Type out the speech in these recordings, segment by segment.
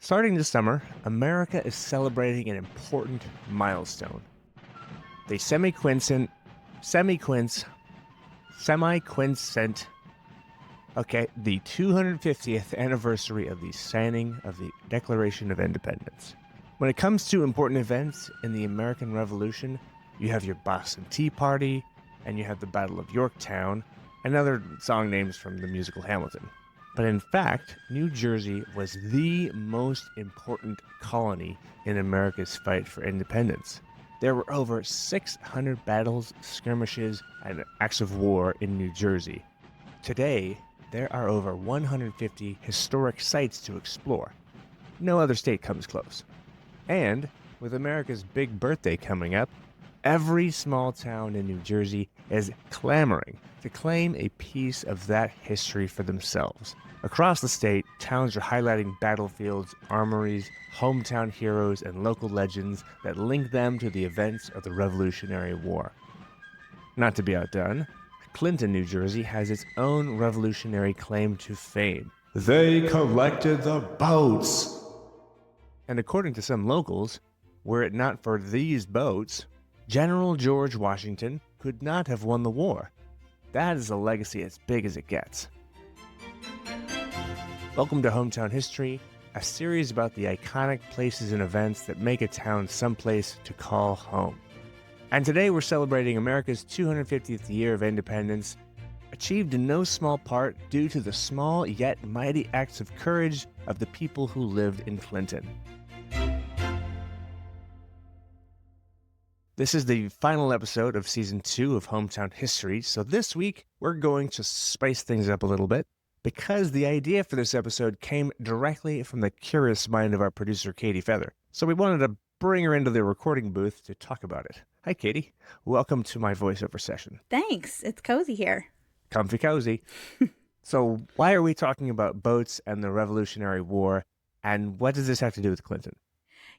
Starting this summer, America is celebrating an important milestone. The semi-quincent, the 250th anniversary of the signing of the Declaration of Independence. When it comes to important events in the American Revolution, you have your Boston Tea Party, and you have the Battle of Yorktown, and other song names from the musical Hamilton. But in fact, New Jersey was the most important colony in America's fight for independence. There were over 600 battles, skirmishes, and acts of war in New Jersey. Today, there are over 150 historic sites to explore. No other state comes close. And with America's big birthday coming up, every small town in New Jersey is clamoring to claim a piece of that history for themselves. Across the state, towns are highlighting battlefields, armories, hometown heroes, and local legends that link them to the events of the Revolutionary War. Not to be outdone, Clinton, New Jersey has its own revolutionary claim to fame. They collected the boats! And according to some locals, were it not for these boats, General George Washington could not have won the war. That is a legacy as big as it gets. Welcome to Hometown History, a series about the iconic places and events that make a town someplace to call home. And today we're celebrating America's 250th year of independence, achieved in no small part due to the small yet mighty acts of courage of the people who lived in Clinton. This is the final episode of Season 2 of Hometown History, so this week we're going to spice things up a little bit because the idea for this episode came directly from the curious mind of our producer, Katie Feather. So we wanted to bring her into the recording booth to talk about it. Hi, Katie. Welcome to my voiceover session. Thanks. It's cozy here. Comfy cozy. So why are we talking about boats and the Revolutionary War, and what does this have to do with Clinton?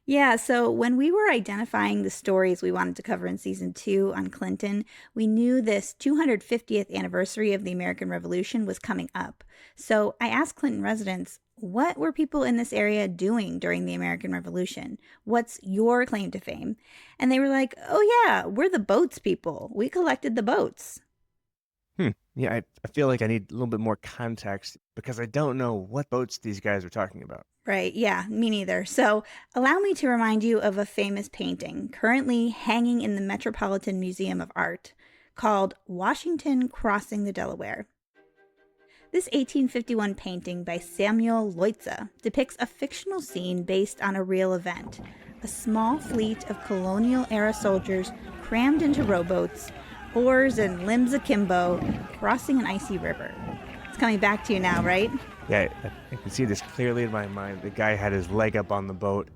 Yeah, so when we were identifying the stories we wanted to cover in season 2 on Clinton, we knew this 250th anniversary of the American Revolution was coming up. So I asked Clinton residents, what were people in this area doing during the American Revolution? What's your claim to fame? And they were like, oh yeah, we're the boats people. We collected the boats. Yeah, I feel like I need a little bit more context because I don't know what boats these guys are talking about. Right, yeah, me neither. So allow me to remind you of a famous painting currently hanging in the Metropolitan Museum of Art called Washington Crossing the Delaware. This 1851 painting by Samuel Loitza depicts a fictional scene based on a real event, a small fleet of colonial-era soldiers crammed into rowboats, oars and limbs akimbo, crossing an icy river. It's coming back to you now, right? Yeah, I can see this clearly in my mind. The guy had his leg up on the boat.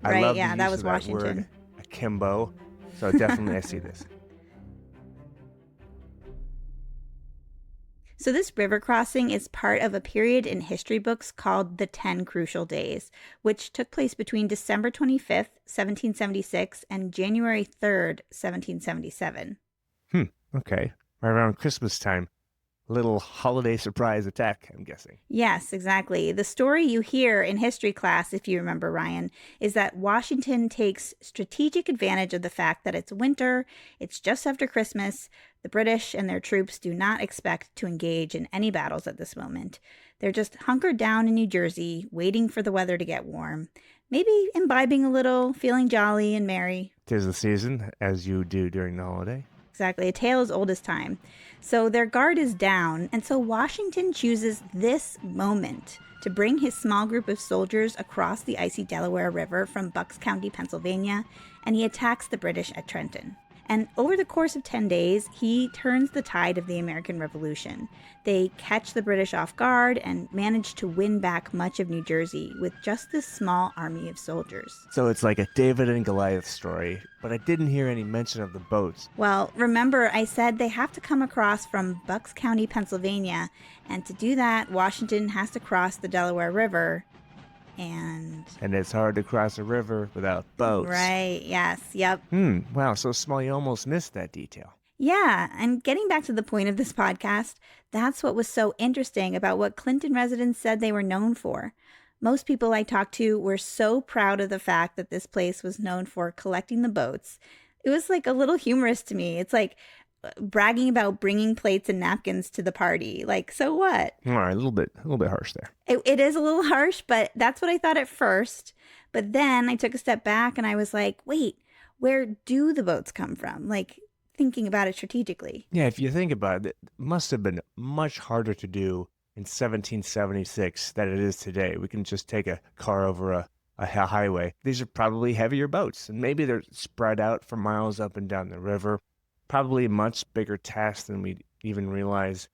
Right, I love yeah, the that use was of that Washington. word, akimbo. So definitely I see this. So this river crossing is part of a period in history books called the 10 Crucial Days, which took place between December 25th, 1776 and January 3rd, 1777. Okay. Right around Christmas time. Little holiday surprise attack, I'm guessing. Yes, exactly. The story you hear in history class, if you remember, Ryan, is that Washington takes strategic advantage of the fact that it's winter, it's just after Christmas, the British and their troops do not expect to engage in any battles at this moment. They're just hunkered down in New Jersey, waiting for the weather to get warm, maybe imbibing a little, feeling jolly and merry. 'Tis the season, as you do during the holiday. Exactly, a tale as old as time. So their guard is down, and so Washington chooses this moment to bring his small group of soldiers across the icy Delaware River from Bucks County, Pennsylvania, and he attacks the British at Trenton. And over the course of 10 days, he turns the tide of the American Revolution. They catch the British off guard and manage to win back much of New Jersey with just this small army of soldiers. So it's like a David and Goliath story, but I didn't hear any mention of the boats. Well, remember I said they have to come across from Bucks County, Pennsylvania, and to do that, Washington has to cross the Delaware River. And it's hard to cross a river without boats. Right, yes, yep. Wow, so small you almost missed that detail. Yeah, and getting back to the point of this podcast, that's what was so interesting about what Clinton residents said they were known for. Most people I talked to were so proud of the fact that this place was known for collecting the boats. It was like a little humorous to me. It's like bragging about bringing plates and napkins to the party. Like, so what? All right, a little bit harsh there. It is a little harsh, but that's what I thought at first. But then I took a step back and I was like, wait, where do the boats come from? Like, thinking about it strategically. Yeah, if you think about it, it must have been much harder to do in 1776 than it is today. We can just take a car over a highway. These are probably heavier boats, and maybe they're spread out for miles up and down the river. Probably a much bigger task than we even realize.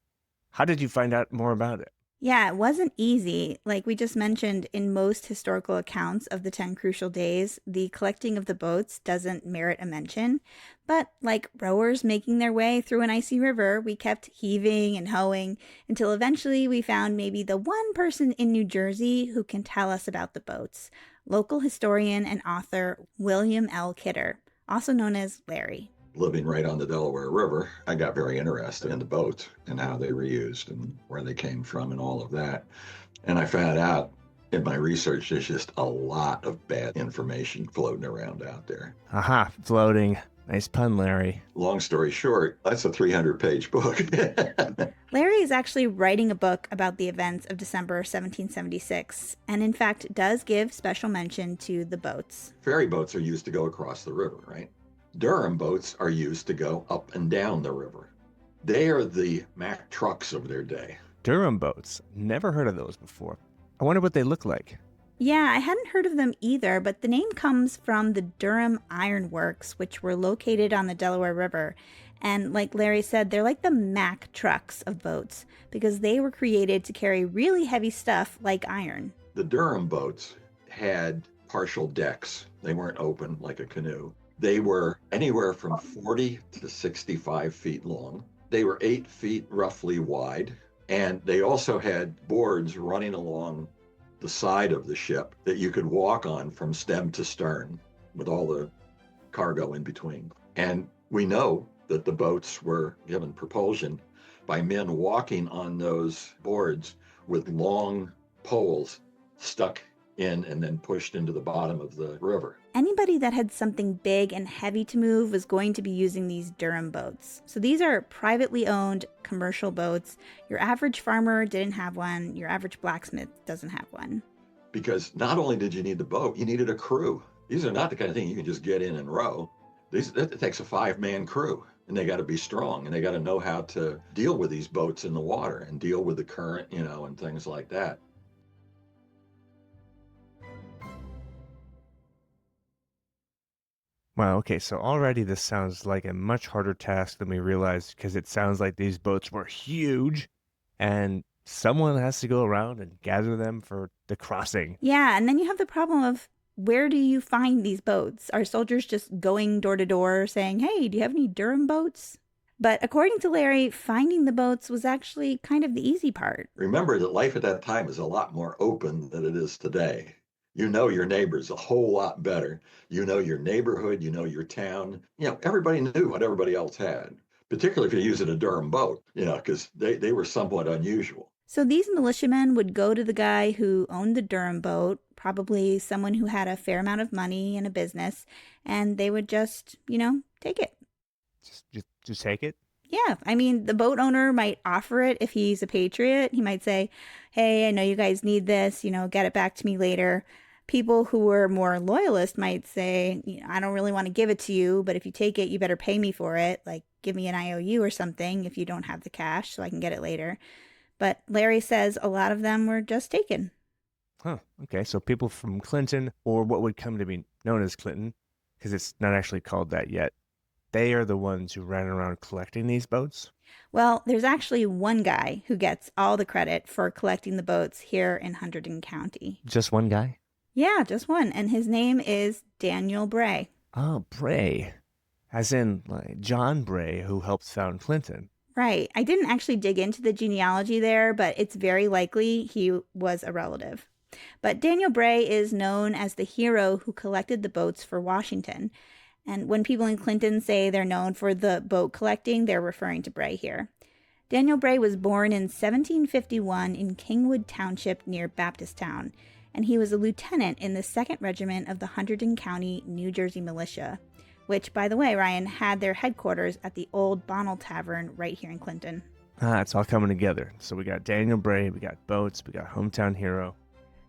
How did you find out more about it? Yeah, it wasn't easy. Like we just mentioned, in most historical accounts of the 10 crucial days, the collecting of the boats doesn't merit a mention. But like rowers making their way through an icy river, we kept heaving and hoeing until eventually we found maybe the one person in New Jersey who can tell us about the boats, local historian and author William L. Kidder, also known as Larry. Living right on the Delaware River, I got very interested in the boats and how they were used and where they came from and all of that. And I found out in my research, there's just a lot of bad information floating around out there. Aha, floating. Nice pun, Larry. Long story short, that's a 300-page book. Larry is actually writing a book about the events of December 1776, and in fact does give special mention to the boats. Ferry boats are used to go across the river, right? Durham boats are used to go up and down the river. They are the Mack trucks of their day. Durham boats. Never heard of those before. I wonder what they look like. Yeah, I hadn't heard of them either, but the name comes from the Durham Iron Works, which were located on the Delaware River. And like Larry said, they're like the Mack trucks of boats because they were created to carry really heavy stuff like iron. The Durham boats had partial decks. They weren't open like a canoe. They were anywhere from 40 to 65 feet long. They were 8 feet roughly wide. And they also had boards running along the side of the ship that you could walk on from stem to stern with all the cargo in between. And we know that the boats were given propulsion by men walking on those boards with long poles stuck in and then pushed into the bottom of the river. Anybody that had something big and heavy to move was going to be using these Durham boats. So these are privately owned commercial boats. Your average farmer didn't have one. Your average blacksmith doesn't have one. Because not only did you need the boat, you needed a crew. These are not the kind of thing you can just get in and row. It takes a 5-man crew, and they got to be strong, and they got to know how to deal with these boats in the water and deal with the current, and things like that. Wow, okay, so already this sounds like a much harder task than we realized because it sounds like these boats were huge and someone has to go around and gather them for the crossing. Yeah, and then you have the problem of where do you find these boats? Are soldiers just going door to door saying, hey, do you have any Durham boats? But according to Larry, finding the boats was actually kind of the easy part. Remember that life at that time is a lot more open than it is today. You know your neighbors a whole lot better. You know your neighborhood, you know your town. Everybody knew what everybody else had, particularly if you're using a Durham boat, because they were somewhat unusual. So these militiamen would go to the guy who owned the Durham boat, probably someone who had a fair amount of money and a business, and they would just, take it. Just take it? Yeah, I mean, the boat owner might offer it if he's a patriot. He might say, hey, I know you guys need this, get it back to me later. People who were more loyalist might say, I don't really want to give it to you, but if you take it, you better pay me for it. Like, give me an IOU or something if you don't have the cash so I can get it later. But Larry says a lot of them were just taken. Huh, okay, so people from Clinton, or what would come to be known as Clinton, because it's not actually called that yet, they are the ones who ran around collecting these boats? Well, there's actually one guy who gets all the credit for collecting the boats here in Hunterdon County. Just one guy? Yeah, just one. And his name is Daniel Bray. Oh, Bray. As in, like, John Bray, who helped found Clinton. Right. I didn't actually dig into the genealogy there, but it's very likely he was a relative. But Daniel Bray is known as the hero who collected the boats for Washington. And when people in Clinton say they're known for the boat collecting, they're referring to Bray here. Daniel Bray was born in 1751 in Kingwood Township near Baptisttown. and he was a lieutenant in the 2nd Regiment of the Hunterdon County, New Jersey Militia, which, by the way, Ryan, had their headquarters at the old Bonnell Tavern right here in Clinton. It's all coming together. So we got Daniel Bray, we got boats, we got hometown hero.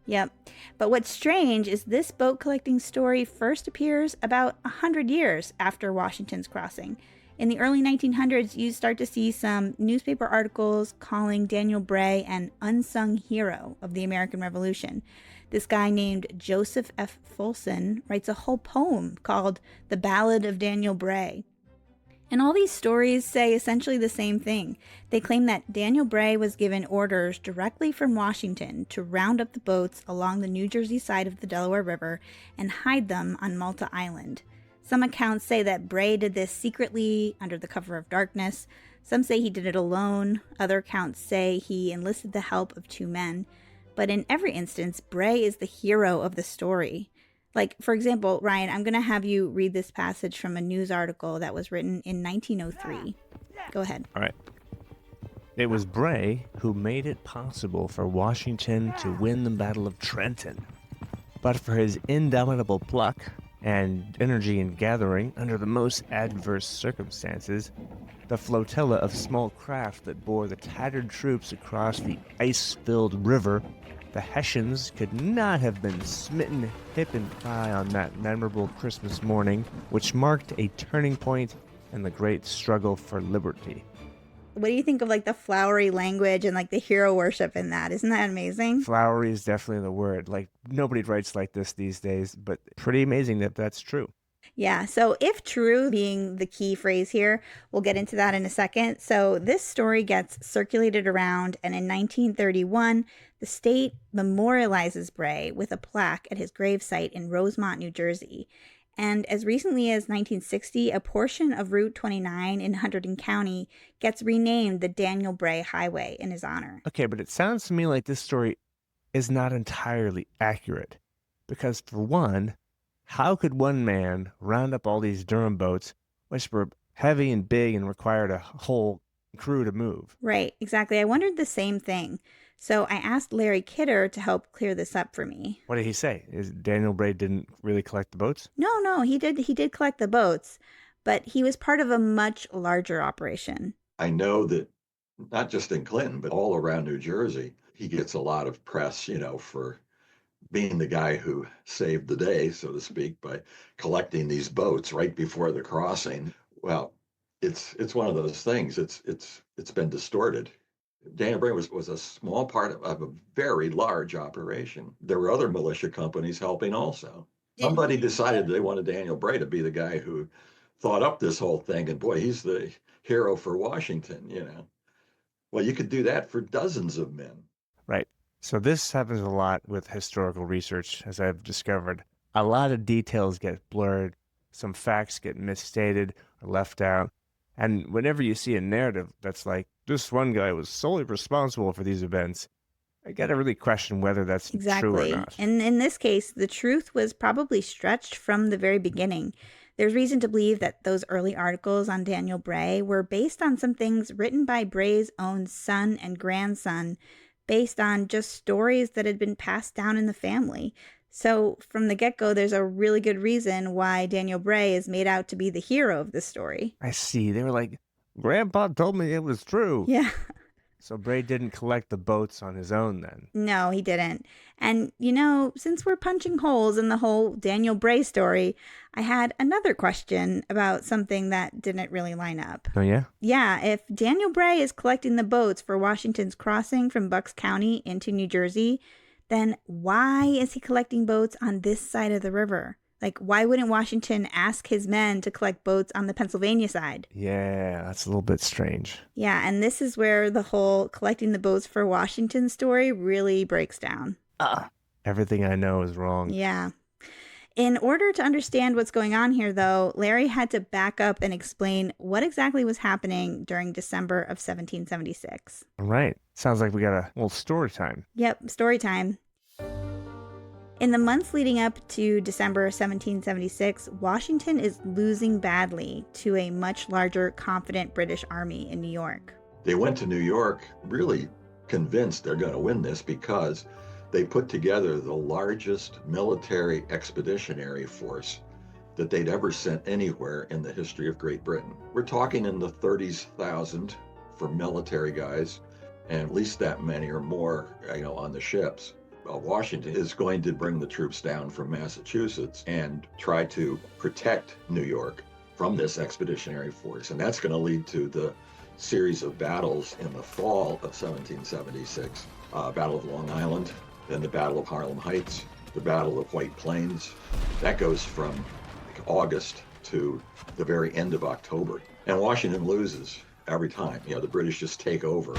Yep. But what's strange is this boat collecting story first appears about 100 years after Washington's crossing. In the early 1900s, you start to see some newspaper articles calling Daniel Bray an unsung hero of the American Revolution. This guy named Joseph F. Fulson writes a whole poem called The Ballad of Daniel Bray. And all these stories say essentially the same thing. They claim that Daniel Bray was given orders directly from Washington to round up the boats along the New Jersey side of the Delaware River and hide them on Malta Island. Some accounts say that Bray did this secretly under the cover of darkness. Some say he did it alone. Other accounts say he enlisted the help of 2 men. But in every instance, Bray is the hero of the story. Like, for example, Ryan, I'm going to have you read this passage from a news article that was written in 1903. Go ahead. All right. It was Bray who made it possible for Washington to win the Battle of Trenton. But for his indomitable pluck and energy in gathering under the most adverse circumstances, the flotilla of small craft that bore the tattered troops across the ice-filled river, the Hessians could not have been smitten hip and thigh on that memorable Christmas morning, which marked a turning point in the great struggle for liberty. What do you think of like the flowery language and like the hero worship in that? Isn't that amazing? Flowery is definitely the word. Like, nobody writes like this these days, but pretty amazing that that's true. Yeah, so if true being the key phrase here, we'll get into that in a second. So this story gets circulated around, and in 1931, the state memorializes Bray with a plaque at his gravesite in Rosemont, New Jersey. And as recently as 1960, a portion of Route 29 in Hunterdon County gets renamed the Daniel Bray Highway in his honor. Okay, but it sounds to me like this story is not entirely accurate. Because for one, how could one man round up all these Durham boats, which were heavy and big and required a whole crew to move? Right, exactly. I wondered the same thing. So I asked Larry Kidder to help clear this up for me. What did he say? Is Daniel Bray didn't really collect the boats? No, he did collect the boats, but he was part of a much larger operation. I know that not just in Clinton, but all around New Jersey, he gets a lot of press, for being the guy who saved the day, so to speak, by collecting these boats right before the crossing. Well, it's one of those things. It's been distorted. Daniel Bray was a small part of a very large operation. There were other militia companies helping also. Somebody decided they wanted Daniel Bray to be the guy who thought up this whole thing, and boy, he's the hero for Washington. Well, you could do that for dozens of men. Right. So this happens a lot with historical research, as I've discovered. A lot of details get blurred, some facts get misstated or left out. And whenever you see a narrative that's like, this one guy was solely responsible for these events, I got to really question whether that's true or not. And in this case, the truth was probably stretched from the very beginning. There's reason to believe that those early articles on Daniel Bray were based on some things written by Bray's own son and grandson, based on just stories that had been passed down in the family. So from the get-go, there's a really good reason why Daniel Bray is made out to be the hero of this story. I see. They were like, Grandpa told me it was true. Yeah. So Bray didn't collect the boats on his own then? No, he didn't. And, since we're punching holes in the whole Daniel Bray story, I had another question about something that didn't really line up. Oh, yeah? Yeah, if Daniel Bray is collecting the boats for Washington's crossing from Bucks County into New Jersey, then why is he collecting boats on this side of the river? Like, why wouldn't Washington ask his men to collect boats on the Pennsylvania side? Yeah, that's a little bit strange. Yeah, and this is where the whole collecting the boats for Washington story really breaks down. Everything I know is wrong. Yeah. In order to understand what's going on here, though, Larry had to back up and explain what exactly was happening during December of 1776. All right. Sounds like we got a little story time. Yep, story time. In the months leading up to December 1776, Washington is losing badly to a much larger, confident British army in New York. They went to New York really convinced they're going to win this because They put together the largest military expeditionary force that they'd ever sent anywhere in the history of Great Britain. We're talking in the 30,000 for military guys, and at least that many or more, on the ships. Washington is going to bring the troops down from Massachusetts and try to protect New York from this expeditionary force. And that's going to lead to the series of battles in the fall of 1776, Battle of Long Island, then the Battle of Harlem Heights, the Battle of White Plains. That goes from August to the very end of October. And Washington loses every time. The British just take over.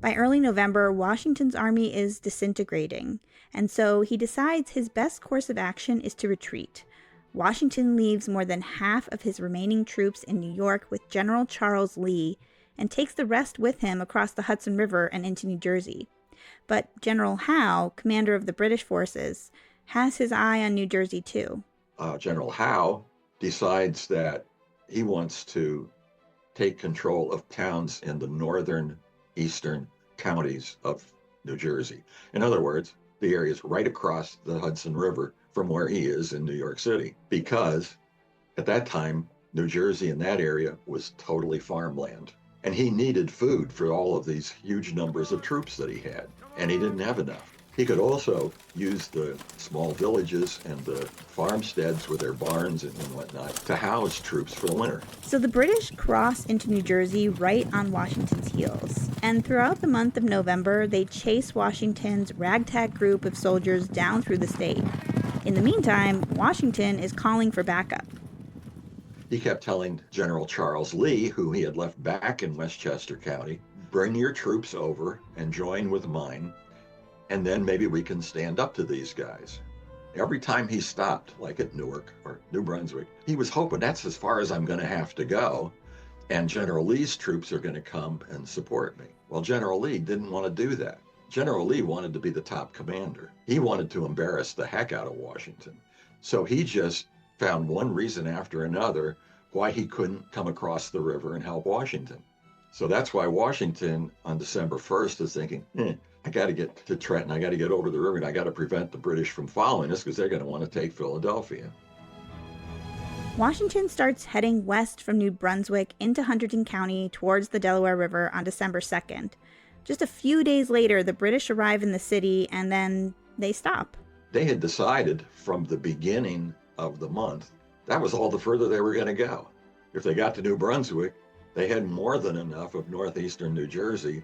By early November, Washington's army is disintegrating, and so he decides his best course of action is to retreat. Washington leaves more than half of his remaining troops in New York with General Charles Lee and takes the rest with him across the Hudson River and into New Jersey. But General Howe, commander of the British forces, has his eye on New Jersey too. General Howe decides that he wants to take control of towns in the northern eastern counties of New Jersey. In other words, the areas right across the Hudson River from where he is in New York City, because at that time, New Jersey in that area was totally farmland. And he needed food for all of these huge numbers of troops that he had, and he didn't have enough. He could also use the small villages and the farmsteads with their barns and whatnot to house troops for the winter. So the British cross into New Jersey right on Washington's heels. And throughout the month of November, they chase Washington's ragtag group of soldiers down through the state. In the meantime, Washington is calling for backup. He kept telling General Charles Lee, who he had left back in Westchester County, bring your troops over and join with mine, and then maybe we can stand up to these guys. Every time he stopped, like at Newark or New Brunswick, he was hoping that's as far as I'm going to have to go, and General Lee's troops are going to come and support me. Well, General Lee didn't want to do that. General Lee wanted to be the top commander. He wanted to embarrass the heck out of Washington. So he just found one reason after another why he couldn't come across the river and help Washington. So that's why Washington on December 1st is thinking, I got to get to Trenton, I got to get over the river, and I got to prevent the British from following us because they're going to want to take Philadelphia. Washington starts heading west from New Brunswick into Hunterdon County towards the Delaware River on December 2nd. Just a few days later, the British arrive in the city and then they stop. They had decided from the beginning of the month that was all the further they were going to go. If they got to New Brunswick, they had more than enough of northeastern New Jersey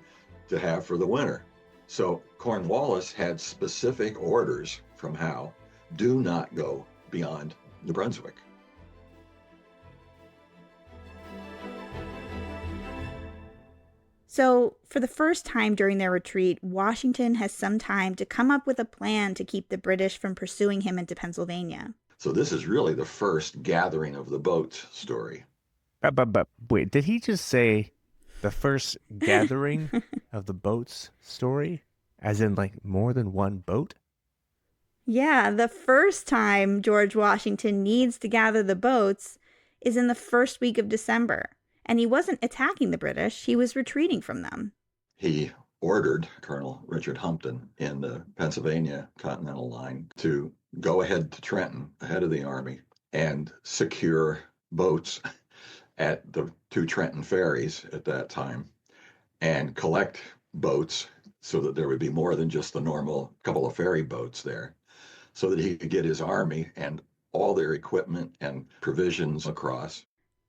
to have for the winter. So Cornwallis had specific orders from Howe, do not go beyond New Brunswick. So, for the first time during their retreat, Washington has some time to come up with a plan to keep the British from pursuing him into Pennsylvania. So this is really the first gathering of the boats story. But wait, did he just say the first gathering of the boats story? As in, like, more than one boat? Yeah, the first time George Washington needs to gather the boats is in the first week of December. And he wasn't attacking the British, he was retreating from them. He ordered Colonel Richard Hampton in the Pennsylvania Continental Line to go ahead to Trenton, ahead of the army, and secure boats at the two Trenton ferries at that time, and collect boats so that there would be more than just the normal couple of ferry boats there, so that he could get his army and all their equipment and provisions across.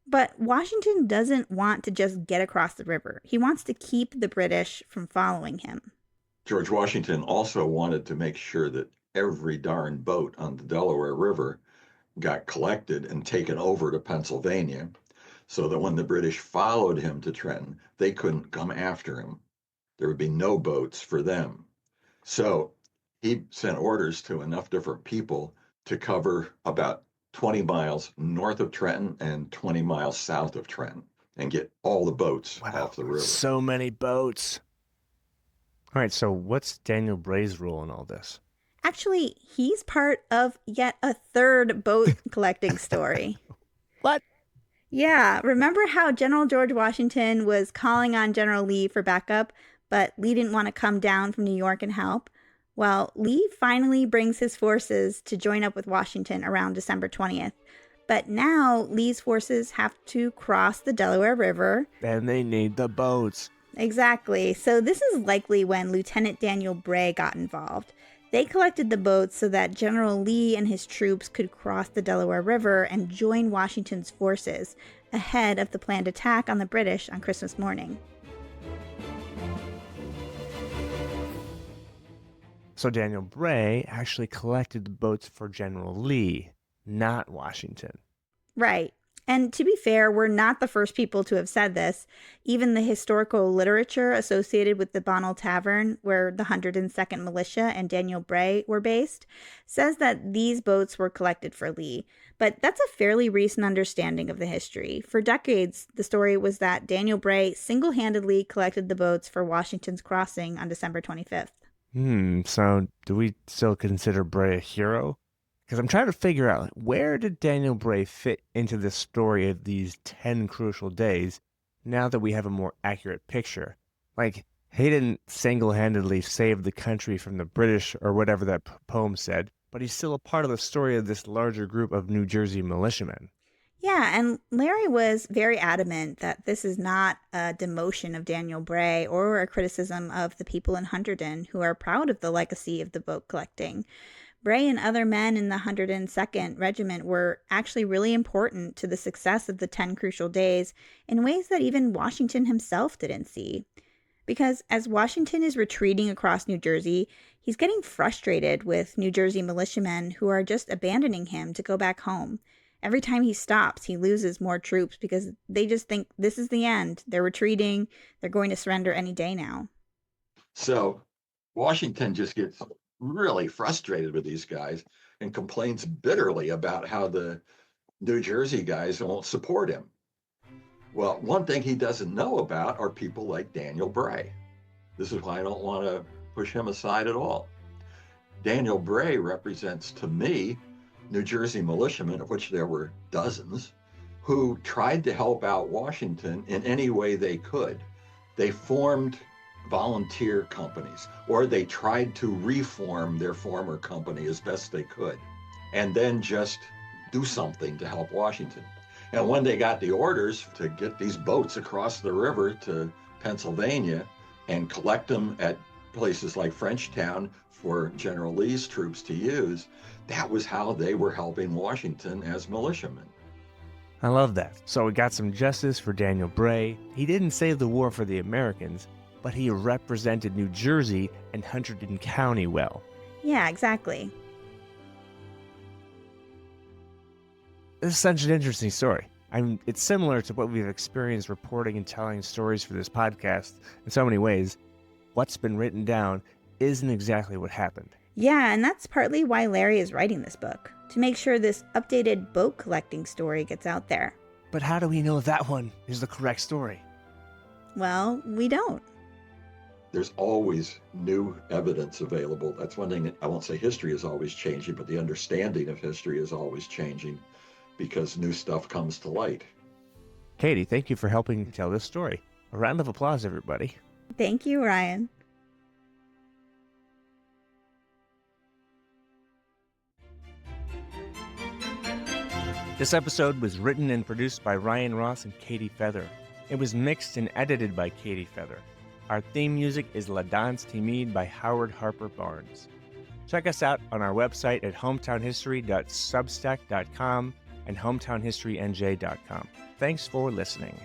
But Washington doesn't want to just get across the river. He wants to keep the British from following him. George Washington also wanted to make sure that every darn boat on the Delaware River got collected and taken over to Pennsylvania, so that when the British followed him to Trenton, they couldn't come after him. There would be no boats for them. So he sent orders to enough different people to cover about 20 miles north of Trenton and 20 miles south of Trenton and get all the boats off the river. So many boats. All right, so what's Daniel Bray's role in all this? Actually, he's part of yet a third boat collecting story. What? Yeah, remember how General George Washington was calling on General Lee for backup? but Lee didn't want to come down from New York and help. Well, Lee finally brings his forces to join up with Washington around December 20th. But now Lee's forces have to cross the Delaware River. And they need the boats. Exactly. So this is likely when Lieutenant Daniel Bray got involved. They collected the boats so that General Lee and his troops could cross the Delaware River and join Washington's forces ahead of the planned attack on the British on Christmas morning. So Daniel Bray actually collected the boats for General Lee, not Washington. Right. And to be fair, we're not the first people to have said this. Even the historical literature associated with the Bonnell Tavern, where the 102nd Militia and Daniel Bray were based, says that these boats were collected for Lee. But that's a fairly recent understanding of the history. For decades, the story was that Daniel Bray single-handedly collected the boats for Washington's crossing on December 25th. So do we still consider Bray a hero? Because I'm trying to figure out, where did Daniel Bray fit into the story of these 10 crucial days now that we have a more accurate picture? Like, he didn't single-handedly save the country from the British or whatever that poem said, but he's still a part of the story of this larger group of New Jersey militiamen. Yeah, and Larry was very adamant that this is not a demotion of Daniel Bray or a criticism of the people in Hunterdon who are proud of the legacy of the boat collecting. Bray and other men in the 102nd Regiment were actually really important to the success of the 10 crucial days in ways that even Washington himself didn't see. Because as Washington is retreating across New Jersey, he's getting frustrated with New Jersey militiamen who are just abandoning him to go back home. Every time he stops, he loses more troops because they just think this is the end. They're retreating. They're going to surrender any day now. So Washington just gets really frustrated with these guys and complains bitterly about how the New Jersey guys won't support him. Well, one thing he doesn't know about are people like Daniel Bray. This is why I don't want to push him aside at all. Daniel Bray represents, to me, New Jersey militiamen, of which there were dozens, who tried to help out Washington in any way they could. They formed volunteer companies, or they tried to reform their former company as best they could, and then just do something to help Washington. And when they got the orders to get these boats across the river to Pennsylvania and collect them at places like Frenchtown for General Lee's troops to use, that was how they were helping Washington as militiamen. I love that. So we got some justice for Daniel Bray. He didn't save the war for the Americans, but he represented New Jersey and Hunterdon County well. Yeah, exactly. This is such an interesting story. It's similar to what we've experienced reporting and telling stories for this podcast in so many ways. What's been written down isn't exactly what happened. Yeah, and that's partly why Larry is writing this book, to make sure this updated boat collecting story gets out there. But how do we know that one is the correct story? Well, we don't. There's always new evidence available. That's one thing. I won't say history is always changing, but the understanding of history is always changing because new stuff comes to light. Katie, thank you for helping tell this story. A round of applause, everybody. Thank you, Ryan. This episode was written and produced by Ryan Ross and Katie Feather. It was mixed and edited by Katie Feather. Our theme music is La Danse Timide by Howard Harper Barnes. Check us out on our website at hometownhistory.substack.com and hometownhistorynj.com. Thanks for listening.